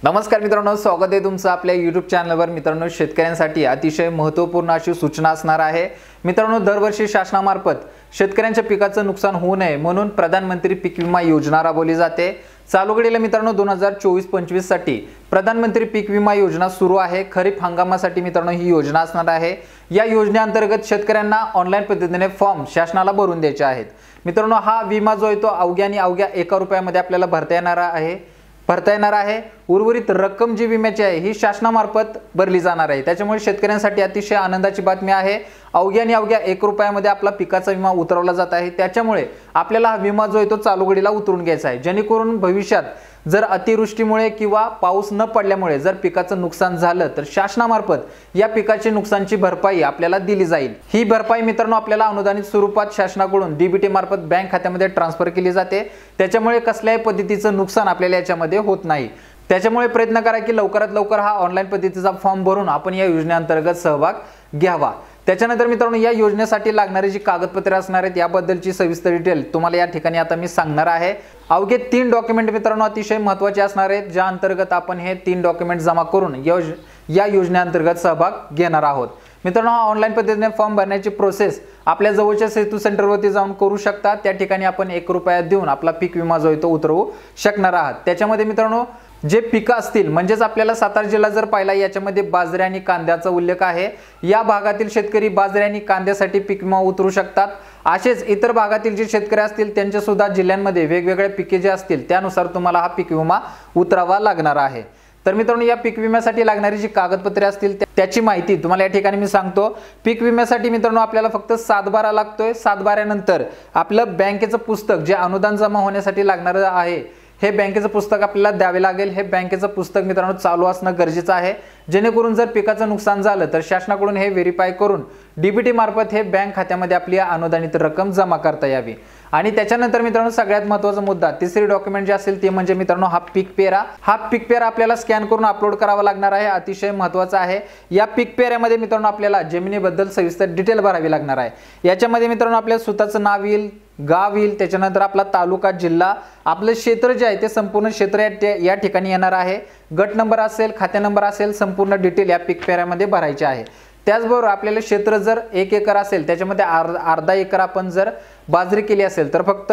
नमस्कार मित्रांनो, स्वागत आहे तुमचं आपल्या YouTube चॅनलवर। मित्रांनो, शेतकऱ्यांसाठी अतिशय महत्त्वपूर्ण अशी सूचना असणार आहे। मित्रांनो, दरवर्षी शासनामार्फत शेतकऱ्यांच्या पिकाचं नुकसान होऊ नये म्हणून प्रधानमंत्री पीक विमा योजना राबवली जाते। चालू घडीला मित्रांनो 2024-25 साठी प्रधानमंत्री पीक विमा योजना सुरू आहे। खरीप हंगामासाठी मित्रांनो ही योजना असणार आहे। या योजनेअंतर्गत शेतकऱ्यांना ऑनलाईन पद्धतीने फॉर्म शासनाला भरून द्यायचे आहेत। मित्रांनो, हा विमा जो आहे तो अवघ्या 1 रुपयामध्ये आपल्याला भरता येणार आहे। उर्वरित रक्कम जी विम्याची आहे ही शासनामार्फत भरली जाणार आहे। त्याच्यामुळे शेतकऱ्यांसाठी अतिशय आनंदाची बातमी आहे। अवघ्या 1 रुपयामध्ये आपला पिकाचा विमा उतरवला जात आहे। त्याच्यामुळे आपल्याला हा विमा जो आहे तो चालू घडीला उतरून घ्यायचा आहे, जेणेकरून भविष्यात जर अतिवृष्टीमुळे किंवा पाऊस न पडल्यामुळे जर पिकाचं नुकसान झालं तर शासनामार्फत या पिकाची नुकसानची भरपाई आपल्याला दिली जाईल। ही भरपाई मित्रांनो आपल्याला अनुदानित स्वरूपात शासनाकडून डीबीटी मार्फत बँक खात्यामध्ये ट्रान्सफर केली जाते। त्याच्यामुळे कसल्याही पद्धतीचं नुकसान आपल्याला याच्यामध्ये होत नाही। त्याच्यामुळे प्रयत्न करा की लवकरात लवकर हा ऑनलाईन पद्धतीचा फॉर्म भरून आपण या योजनेअंतर्गत सहभाग घ्यावा। त्याच्यानंतर मित्रांनो, या योजनेसाठी लागणारी जी कागदपत्रे असणार आहेत याबद्दलची सविस्तर डिटेल तुम्हाला या ठिकाणी आता मी सांगणार आहे। अवघे 3 डॉक्युमेंट मित्रांनो अतिशय महत्त्वाचे असणार आहेत, ज्या अंतर्गत आपण हे 3 डॉक्युमेंट जमा करून या योजनेअंतर्गत सहभाग घेणार आहोत। मित्रांनो, हा ऑनलाईन पद्धतीने फॉर्म भरण्याची प्रोसेस आपल्या जवळच्या सेतू सेंटरवरती जाऊन करू शकता। त्या ठिकाणी आपण 1 रुपया देऊन आपला पीक विमा जो आहे तो उतरवू शकणार आहात। त्याच्यामध्ये मित्रांनो जे पिकं असतील म्हणजेच आपल्याला सातारा जिल्हा जर पाहिला याच्यामध्ये बाजरी आणि कांद्याचा उल्लेख आहे। या भागातील शेतकरी बाजरी आणि कांद्यासाठी पीक विमा उतरू शकतात। असेच इतर भागातील जे शेतकरी असतील त्यांच्या सुद्धा जिल्ह्यांमध्ये वेगवेगळे पिके जे असतील त्यानुसार तुम्हाला हा पीक विमा उतरावा लागणार आहे। तर मित्रांनो, या पीक विम्यासाठी लागणारी जी कागदपत्रे असतील त्याची माहिती तुम्हाला या ठिकाणी मी सांगतो। पीक विम्यासाठी मित्रांनो आपल्याला फक्त 7/12 लागतोय। 7/12 नंतर आपलं बँकेचं पुस्तक जे अनुदान जमा होण्यासाठी लागणार आहे हे बँकेचं पुस्तक आपल्याला द्यावे लागेल। हे बँकेचं पुस्तक मित्रांनो चालू असणं गरजेचं आहे, जेणेकरून जर पिकाचं नुकसान झालं तर शासनाकडून हे व्हेरीफाय करून डीबीटी मार्फत हे बँक खात्यामध्ये आपली अनुदानित रक्कम जमा करता यावी। आणि त्याच्यानंतर मित्रांनो सगळ्यात महत्त्वाचा मुद्दा, तिसरी डॉक्युमेंट जे असेल ते म्हणजे मित्रांनो हा पीक पेरा आपल्याला स्कॅन करून अपलोड करावा लागणार आहे। अतिशय महत्त्वाचा आहे। या पीक पेऱ्यामध्ये मित्रांनो आपल्याला जमिनीबद्दल सविस्तर डिटेल भरावी लागणार आहे। याच्यामध्ये मित्रांनो आपल्या स्वतःचं नाव येईल, गाव येईल, त्याच्यानंतर आपला तालुका, जिल्हा, आपलं क्षेत्र जे आहे ते संपूर्ण क्षेत्र या ठिकाणी येणार आहे। गट नंबर असेल, खाते नंबर असेल, संपूर्ण डिटेल या पीक पेऱ्यामध्ये भरायचे आहे। त्याचबरोबर आपल्याला क्षेत्र जर 1 एकर असेल त्याच्यामध्ये अर्धा एकर आपण जर बाजरी केली असेल तर फक्त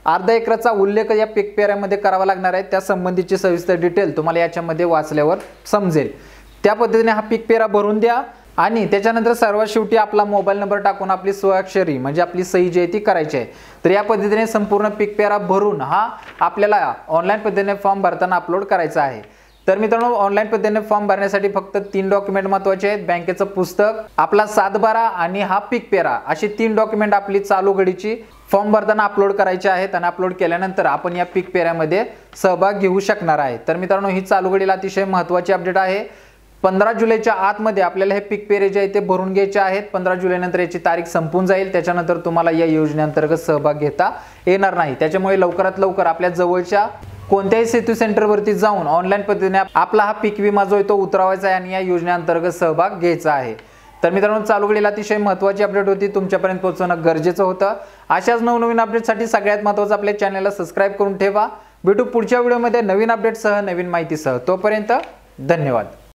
अर्धा एकराचा उल्लेख या पीक पेऱ्यामध्ये करावा लागणार आहे। त्या संबंधीची सविस्तर डिटेल तुम्हाला याच्यामध्ये वाचल्यावर समजेल। त्या पद्धतीने हा पीक पेरा भरून द्या आणि त्याच्यानंतर सर्वात शेवटी आपला मोबाईल नंबर टाकून आपली स्वाक्षरी म्हणजे आपली सही जी आहे ती करायची आहे। तर या पद्धतीने संपूर्ण पीक पेरा भरून हा आपल्याला ऑनलाईन पद्धतीने फॉर्म भरताना अपलोड करायचा आहे। तर मित्रांनो, ऑनलाईन पद्धतीने फॉर्म भरण्यासाठी फक्त 3 डॉक्युमेंट महत्त्वाचे आहेत। बँकेचं पुस्तक, आपला 7/12 आणि हा पीक पेरा, अशी 3 डॉक्युमेंट आपली चालू घडीची फॉर्म भरताना अपलोड करायचे आहेत। आणि अपलोड केल्यानंतर आपण या पीक पेऱ्यामध्ये सहभाग घेऊ शकणार आहे। तर मित्रांनो, ही चालू घडीला अतिशय महत्त्वाची अपडेट आहे। 15 जुलैच्या आतमध्ये आपल्याला हे पीक पेरे जे आहे ते भरून घ्यायचे आहेत। 15 जुलैनंतर याची तारीख संपून जाईल। त्याच्यानंतर तुम्हाला या योजनेअंतर्गत सहभाग घेता येणार नाही। त्याच्यामुळे लवकरात लवकर आपल्या जवळच्या कोणत्याही सेतू सेंटरवरती जाऊन ऑनलाईन पद्धतीने आपला हा पीक विमा जो आहे तो उतरवायचा आहे आणि या योजनेअंतर्गत सहभाग घ्यायचा आहे। तर मित्रांनो, चालू घडीला अतिशय महत्त्वाची अपडेट होती, तुमच्यापर्यंत पोहोचवणं गरजेचं होतं। अशाच नवनवीन अपडेटसाठी सगळ्यात महत्त्वाचं आपल्या चॅनलला सबस्क्राईब करून ठेवा। भेटू पुढच्या व्हिडिओमध्ये नवीन अपडेटसह, नवीन माहितीसह। तोपर्यंत धन्यवाद।